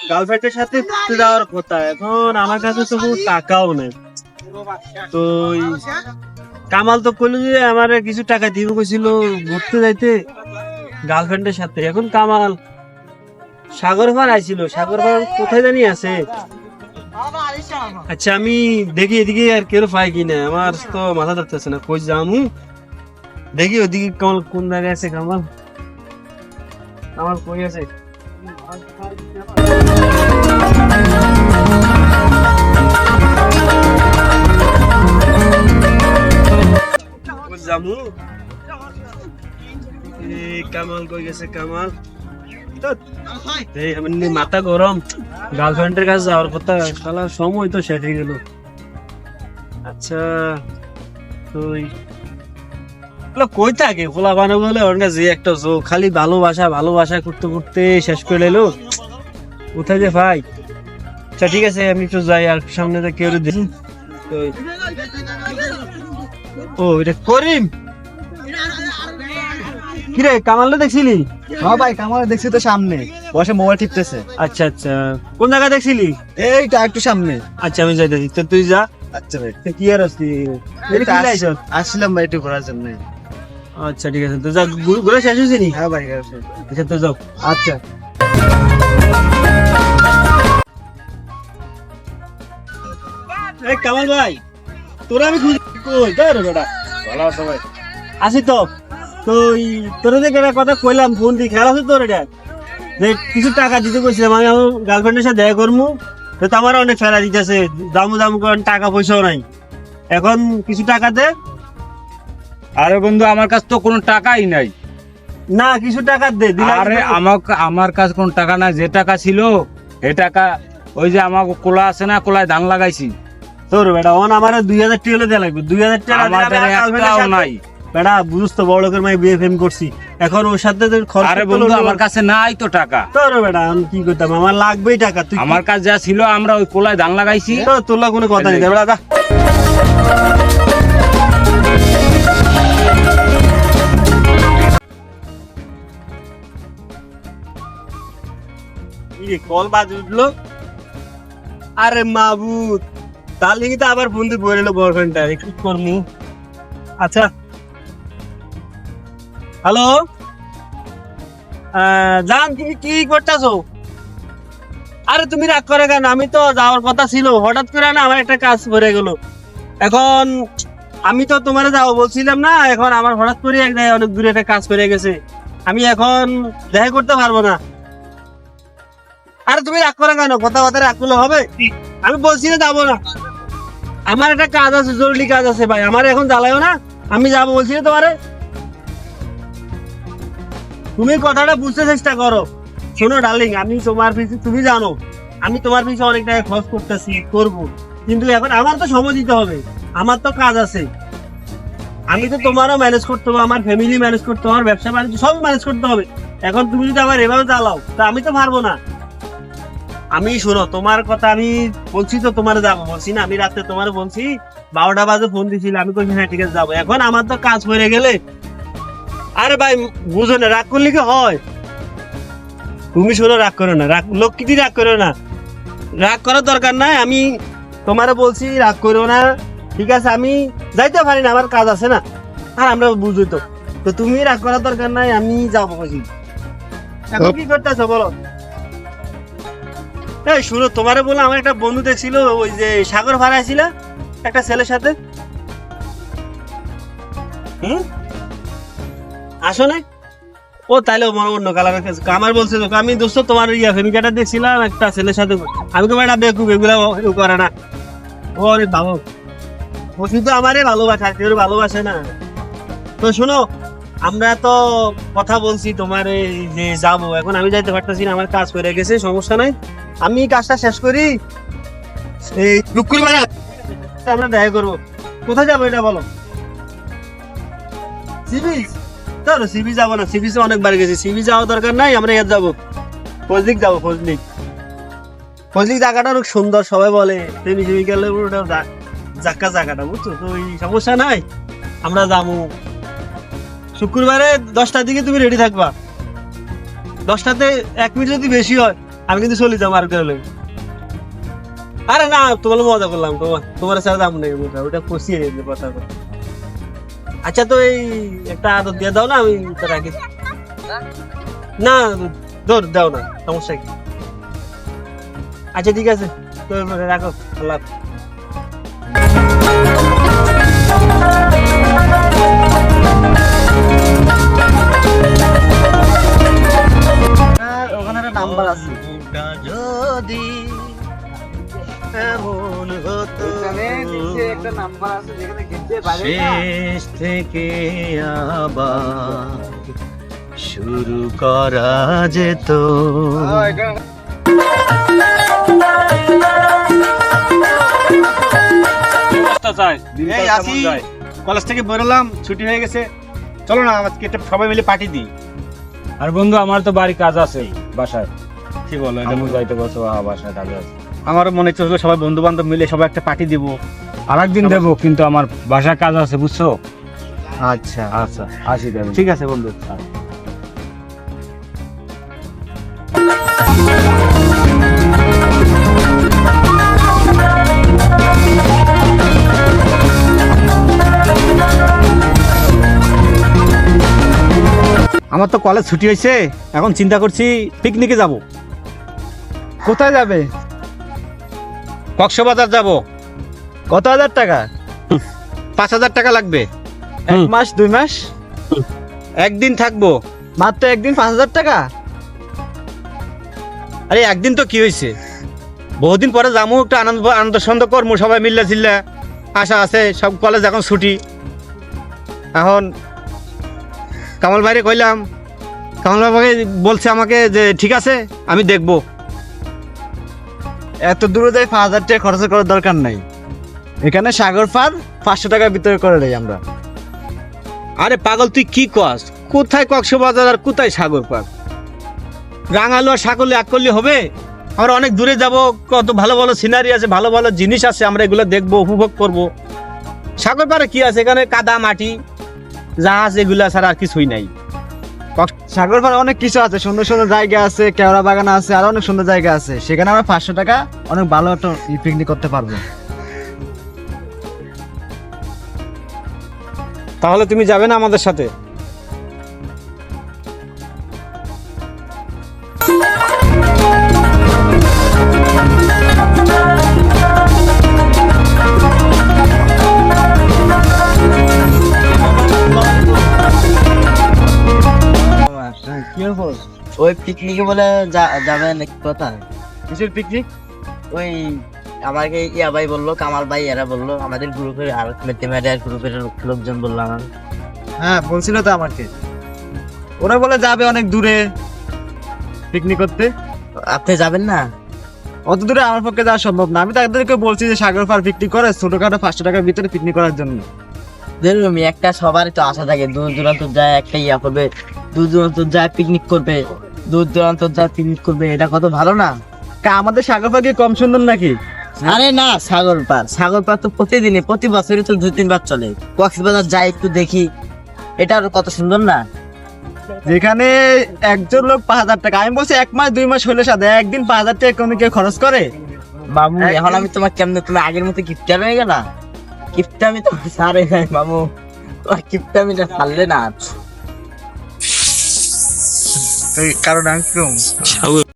গার্লফ্রেন্ডের সাথে ঘুরতে যাওয়ার কথা, এখন আমার কাছে তো কোনো টাকাও নেই। তো কামাল তো কইলো যে আমার কিছু টাকা দিব কইছিল ঘুরতে যাইতে গার্লফ্রেন্ডের সাথে। এখন কামাল সাগর পার আইছিল, সাগর পার কোথায় জানি আছে। আচ্ছা আমি দেখি এদিকে আর কেউ পাই কিনা, আমার তো মাথা ধরতেছে না কই যামু। দেখি ওদিকে কামাল কোন জায়গায় আছে। কামাল কামাল কই আছে? জামু কামাল কই গেছে? কামাল মাথা গরম, গার্লফ্রেন্ডের কাছে যাওয়ার কথা, শালা সময় তো শেষ হয়ে গেল। আচ্ছা তুই কই থাকে খোলা বানো বলে ওর কাছে যে একটা জো, খালি ভালোবাসা ভালোবাসা করতে করতে শেষ করে এলো। কোথায় যে ভাই? আচ্ছা ঠিক আছে আমি একটু যাই, আর সামনে কেউ দেখি। ও এটা করিম। কিরে কামালে দেখছিলি? হ্যাঁ ভাই, কামালে দেখছি তো সামনে বসে মোবাইল টিপতেছে। আচ্ছা আচ্ছা, কোন জায়গায় দেখছিলি? এইটা একটু সামনে। আচ্ছা আমি যাইতেছি, তো তুই যা। আচ্ছা ভাই, কি আর আসছি? আসলাম ভাই একটু ঘোরার জন্য। আচ্ছা ঠিক আছে, তো যা, ঘুরে শেষ হয়েছে নি? হ্যাঁ ভাই। আচ্ছা তো যাও। আচ্ছা এই কামাল ভাই, তোরা আমি খুঁজি কই রে বেটা? ভালো আছো ভাই? আসি তো। তো তোর যে একটা কথা কইলাম, ফোন দিয়ে খেয়াল আছে তোর এটা, যে কিছু টাকা দিতে কইছিলাম আমি আমার গার্লফ্রেন্ডের সাথে দেখা করবো। তো আমার অনেক ফেলা দিতেছে, দামু দামু করেন, টাকা পয়সাও নাই। এখন কিছু টাকা দে। আরে বন্ধু, আমার কাছে তো কোনো টাকাই নাই। না কিছু টাকা দে। আরে আমার কাছে কোনো টাকা নাই, যে টাকা ছিল এই টাকা ওই যে আমার কোলা আছে না, কোলায় ধান লাগাইছি। তোর বেটা ওন আমার 2000 টাকা দেওয়া লাগবে। 2000 টাকা নাই বেটা, বুঝছ তো বড় লোকের মাই বিয়ে ফেম করছি, এখন ওর সাথে খরচ। আরে বন্ধু, আমার কাছে নাই তো টাকা। তোর বেটা আমি কি করতাম, আমার লাগবেই টাকা। তুই আমার কাছে যা ছিল, আমরা ওই কোলায় ধান লাগাইছি। তোর কোনো কথা নেই বেটা। কল বাজ উঠলো। আরে মাবুদ, তার লিগে তো আবার বন্ধু বলে এলো বয়ফ্রেন্ডটা, কি করবো? আচ্ছা হ্যালো জান, তুমি কি করতেছো? আরে তুমি রাগ করে কেন? আমি তো যাওয়ার কথা ছিল, হঠাৎ করে না আমার একটা কাজ পড়ে গেল। এখন আমি তো তোমার যাবো বলছিলাম না, এখন আমার হঠাৎ করে এক জায়গায় অনেক দূরে একটা কাজ পড়ে গেছে, আমি এখন দেখা করতে পারবো না। আরে তুমি রাগ করে কেন? কথা রাগ করলে হবে? আমি বলছি না যাবো না, আমার একটা কাজ আছে, জরুরি কাজ আছে ভাই, আমার এখন জ্বালায়ও না, আমি যাবো বলছি না তোমারে। তুমি কথাটা বুঝতে চেষ্টা করো। শোনো ডার্লিং, আমি তোমার পিছনে, তুমি জানো আমি তোমার পিছনে অনেক টাকা খরচ করতেছি, করবো, কিন্তু এখন আমার তো সময় দিতে হবে, আমার তো কাজ আছে। আমি তো তোমারও ম্যানেজ করতে হবে, আমার ফ্যামিলি ম্যানেজ করতে হবে, আমার ব্যবসা বাণিজ্য সব ম্যানেজ করতে হবে। এখন তুমি যদি আমার এভাবে চালাও তা আমি তো পারবো না। আমি শোনো তোমার কথা, আমি বলছি তো তোমার যাবো বলছি না, আমি রাত্রে তোমার বলছি 12টা বাজে ফোন দিয়েছিল, আমি কইছি হ্যাঁ ঠিক আছে যাবো। এখন আমার তো কাজ হয়ে গেলে, আরে ভাই বুঝো না, রাগ করলে কি হয়? তুমি শোনো, রাগ করো না, লোক কি রাগ করো না, রাগ করার দরকার নাই। আমি তোমারে বলছি রাগ করো না, ঠিক আছে? আমি যাইতে পারি না, আমার কাজ আছে না, আর আমরা বুঝই তো। তো তুমি রাগ করার দরকার নাই, আমি যাবো বুঝি। এখন কি করতেছো বলো? এই শুনো, তোমারে বলে আমার একটা বন্ধু দেখছিল, ওই যে সাগর ভাড়া ছিল একটা ছেলের সাথে। আসো না? ও তাইলে অন্য কালার আমার বলছে তো, আমি দোস্ত তোমার ফেমিকাটা দেখছিলাম একটা ছেলের সাথে। আমি তো ম্যাডাম বেকুব, এগুলা করে না। ও অনেক ভালো, ও শুধু আমারে ভালোবাসা, কেউ ভালোবাসে না। তো শোনো, আমরা তো কথা বলছি তোমার যে যাবো, এখন আমি যাইতে পারতেছি না, আমার কাজ করে গেছে, সমস্যা নাই, আমি কাজটা শেষ করি, এই লুকুর বেড়া আমরা দেখা করবো। কোথায় যাবো এটা বলো? সিবিচ? চলো সিবি যাবো না, সিবিচে অনেকবার গেছি, সিবি যাওয়ার দরকার নাই, আমরা এর যাবো ফজলিক যাবো। ফজলিক জায়গাটা অনেক সুন্দর, সবাই বলে জায়গা জায়গাটা বুঝছো তো, ওই সমস্যা নাই। আমরা যাবো শুক্রবারে 10টার দিকে, তুমি রেডি থাকবা। 10টাতে 1 মিনিট যদি বেশি হয় আমি কিন্তু চলে যাবো আর করে। আরে না, তোমার মজা করলাম, তোমার সাথে দাম নেই, ওটা পচিয়ে দিতে কথা। আচ্ছা তো এই একটা আদর দিয়ে দাও না, আমি তো রাখি না, ধর দাও না, সমস্যা কি? আচ্ছা ঠিক আছে, তো রাখো, আল্লাহ হাফেজ। ওখানে একটা নাম্বার আছে, যদি এমন হতো ওখানে নিচে একটা নাম্বার আছে যেখানে গেটে বাইরে না। শেষ থেকে আবার শুরু করা যেত। এই আসি, কলেজ থেকে বেরোলাম, ছুটি হয়ে গেছে, চলো না আজকে একটা সবাই মিলে পার্টি দিই। আর বন্ধু আমার তো বাড়ি কাজ আছে বাসায়, কি বলো, আমি যাইতে বসো, বাসায় কাজ আছে। আমারও মনে হচ্ছে সবাই বন্ধু বান্ধব মিলে সবাই একটা পার্টি দিব। আর একদিন দেবো, কিন্তু আমার বাসায় কাজ আছে বুঝছো। আচ্ছা আচ্ছা আসি দেবো। ঠিক আছে বন্ধু। আমার তো কলেজ ছুটি হয়েছে, এখন চিন্তা করছি পিকনিকে যাব। কোথায় যাবে? কক্সবাজার যাব। কত হাজার টাকা? 5,000 টাকা লাগবে। 1 মাস 2 মাস? একদিন থাকবো। মাত্র একদিন 5,000 টাকা? আরে একদিন তো কি হয়েছে, বহুদিন পরে যাবো, একটু আনন্দ সন্দ করবো সবাই মিল্লা চিল্লা, আশা আছে। সব কলেজ এখন ছুটি। এখন কামাল ভাইরে কইলাম, কামাল ভাই বলছে আমাকে যে ঠিক আছে আমি দেখবো। এত দূরে যাই 5,000 টাকা খরচ করার দরকার নাই, এখানে সাগর পার 500 টাকার ভিতরে করে দেয় আমরা। আরে পাগল তুই কি কস, কোথায় কক্সবাজার আর কোথায় সাগর পার? রাঙালো আর সাগরলে এক করলে হবে? আমরা অনেক দূরে যাব, কত ভালো ভালো সিনারি আছে, ভালো ভালো জিনিস আছে, আমরা এগুলো দেখবো, উপভোগ করব। সাগর পারে কি আছে, এখানে কাদা মাটি জাহাজ এগুলা ছাড়া আর কিছুই নাই। সাগর পাড়ে অনেক কিছু আছে, সুন্দর সুন্দর জায়গা আছে, কেওড়া বাগান আছে, আর অনেক সুন্দর জায়গা আছে, সেখানে আমরা 500 টাকা অনেক ভালো একটা পিকনিক করতে পারবো। তাহলে তুমি যাবে না আমাদের সাথে? ওই পিকনিকে বলে যাবে নাকি কথা? কিসের পিকনিক? ওই আমাকে ইয়া ভাই বললো, কামাল ভাই এরা বললো, আমাদের গ্রুপের আর মেথেমেটিক্স গ্রুপের লোকজন বললো আমার। হ্যাঁ বলছিল তো আমাকে, ওরা বলে যাবে অনেক দূরে পিকনিক করতে। আপনি যাবেন না? অত দূরে আমার পক্ষে যাওয়া সম্ভব না। আমি তাদেরকে বলছি যে সাগর পার পিকনিক করে ছোটখাটো 500 টাকার ভিতরে পিকনিক করার জন্য। দেখুন একটা সবার তো আশা থাকে, দূর দূরান্ত যায় একটা ইয়া করবে, দূর দূরান্ত যায় পিকনিক করবে, দূর দূরান্ত যায় পিকনিক করবে, এটা কত ভালো না? আমাদের সাগর পার কি কম সুন্দর নাকি? আরে না, সাগর পার তো প্রতিদিনই প্রতি বছরই তো 2-3 বার চলে। কক্সবাজার যাই একটু দেখি, এটা আরো কত সুন্দর না? যেখানে একজন লোক 5,000 টাকা, আমি বলছি 1 মাস 2 মাস হলে সাথে একদিন 5,000 টাকা কোনো কেউ খরচ করে? বাবু এখন আমি তোমার কেমনে, তুমি আগের মতো গিফটার হয়ে গেলা? গিফট আমি তো সারে নাই বাবু, গিফট আমি ছাড়লে না। কারণ আমি